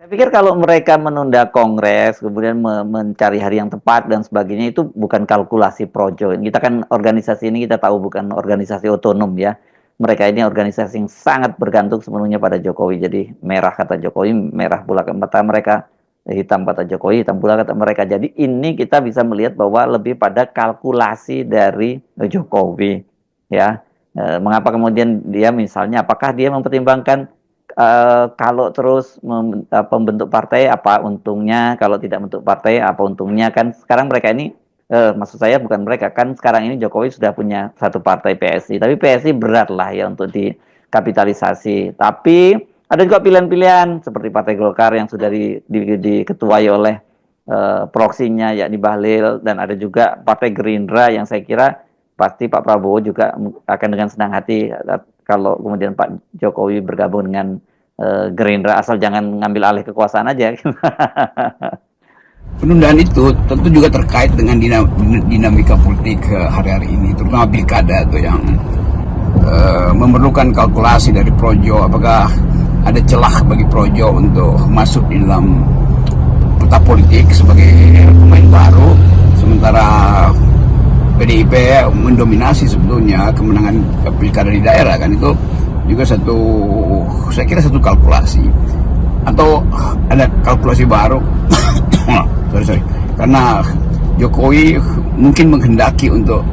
Saya pikir kalau mereka menunda kongres, kemudian mencari hari yang tepat dan sebagainya itu bukan kalkulasi projo. Kita kan organisasi ini kita tahu bukan organisasi otonom ya. Mereka ini organisasi yang sangat bergantung sepenuhnya pada Jokowi. Jadi merah kata Jokowi, merah pula kata mereka, hitam kata Jokowi, hitam pula kata mereka. Jadi ini kita bisa melihat bahwa lebih pada kalkulasi dari Jokowi, ya. Mengapa kemudian dia misalnya, apakah dia mempertimbangkan kalau terus membentuk partai apa untungnya, kalau tidak bentuk partai apa untungnya, kan sekarang mereka ini maksud saya bukan mereka, kan sekarang ini Jokowi sudah punya satu partai PSI, tapi PSI berat lah ya untuk dikapitalisasi. Tapi ada juga pilihan-pilihan seperti Partai Golkar yang sudah diketuai oleh proksinya yakni Bahlil, dan ada juga Partai Gerindra yang saya kira pasti Pak Prabowo juga akan dengan senang hati kalau kemudian Pak Jokowi bergabung dengan Gerindra, asal jangan ngambil alih kekuasaan aja. Penundaan itu tentu juga terkait dengan dinamika politik hari-hari ini, terutama pilkada itu yang memerlukan kalkulasi dari Projo. Apakah ada celah bagi Projo untuk masuk di dalam peta politik sebagai pemain baru, sementara PDIP mendominasi sebetulnya kemenangan pilkada di daerah, kan itu juga saya kira satu kalkulasi, atau ada kalkulasi baru karena Jokowi mungkin menghendaki untuk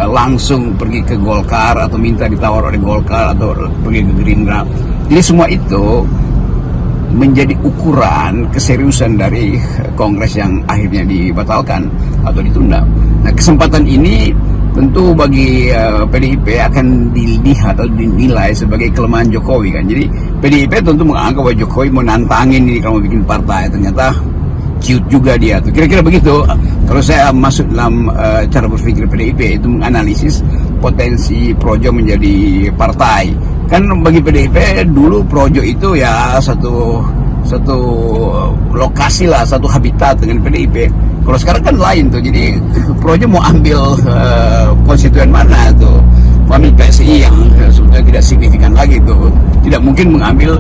langsung pergi ke Golkar atau minta ditawar oleh Golkar atau pergi ke Gerindra. Jadi semua itu menjadi ukuran keseriusan dari kongres yang akhirnya dibatalkan atau ditunda. Nah, kesempatan ini tentu bagi PDIP akan dilihat atau dinilai sebagai kelemahan Jokowi, kan. Jadi PDIP tentu menganggap bahwa Jokowi mau nantangin ini kalau mau bikin partai, ternyata cute juga dia tuh. Kira-kira begitu. Kalau saya masuk dalam cara berpikir PDIP itu menganalisis potensi Projo menjadi partai. Kan bagi PDIP dulu Projo itu ya satu lokasi lah, satu habitat dengan PDIP. Kalau sekarang kan lain tuh, jadi Projo mau ambil konstituen mana tuh, mau ambil PSI yang sebetulnya tidak signifikan lagi tuh, tidak mungkin mengambil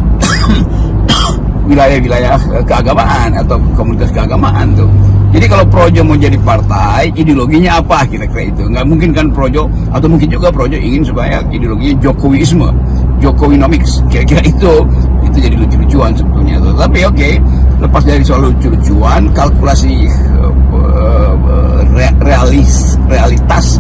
wilayah-wilayah keagamaan atau komunitas keagamaan tuh. Jadi kalau Projo mau jadi partai, ideologinya apa kira-kira itu? Nggak mungkin kan Projo, atau mungkin juga Projo ingin supaya ideologinya Jokowisme, Jokowinomics, kira-kira itu jadi lucu-lucuan sebetulnya tuh. Tapi oke, lepas dari soal lucu-lucuan, kalkulasi realitas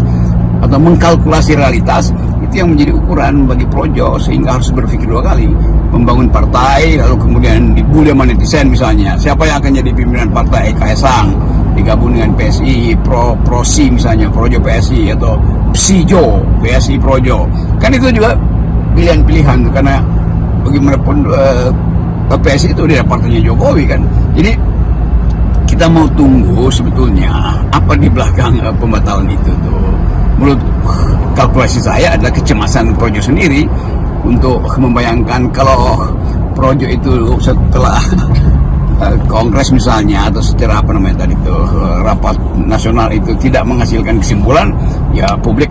atau mengkalkulasi realitas itu yang menjadi ukuran bagi Projo, sehingga harus berpikir dua kali membangun partai, lalu kemudian dibully sama netizen misalnya, siapa yang akan jadi pimpinan partai, Kaesang digabung dengan PSI, Prosi misalnya, Projo PSI, atau PSIJO, PSI Projo, kan itu juga pilihan-pilihan, karena bagaimanapun PSI itu dia partainya Jokowi, kan. Jadi kita mau tunggu sebetulnya apa di belakang pembatalan itu tuh. Menurut kalkulasi saya adalah kecemasan Projo sendiri untuk membayangkan kalau Projo itu setelah kongres misalnya, atau secara apa namanya tadi itu, rapat nasional itu tidak menghasilkan kesimpulan, ya publik